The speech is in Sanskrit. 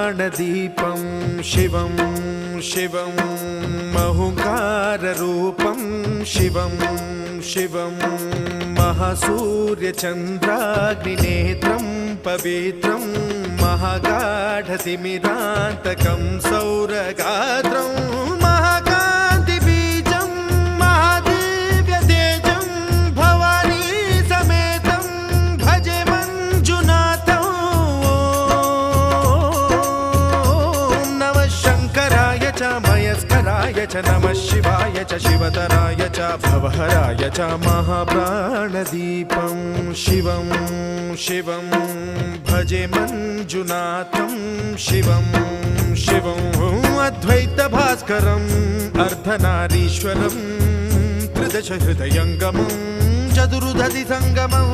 महाप्राणदीपं शिवं शिवं महुङ्काररूपं शिवं शिवं महासूर्यचन्द्राग्निनेत्रं पवित्रं महागाढतिमिरान्तकं सौरगात्रं महाकान्तिबीजं महादिव्यतेजं भवानी समेतं भजे मञ्जुनाथं। ॐ नमः शङ्कराय च मयस्कराय च नमः शिवाय च शिवतराय च भवहराय च महाप्राणदीपं शिवं शिवं भजे मञ्जुनाथं शिवं शिवं अद्वैतभास्करम् अर्धनारीश्वरं त्रिदशहृदयङ्गमं चतुर्दधिसङ्गमं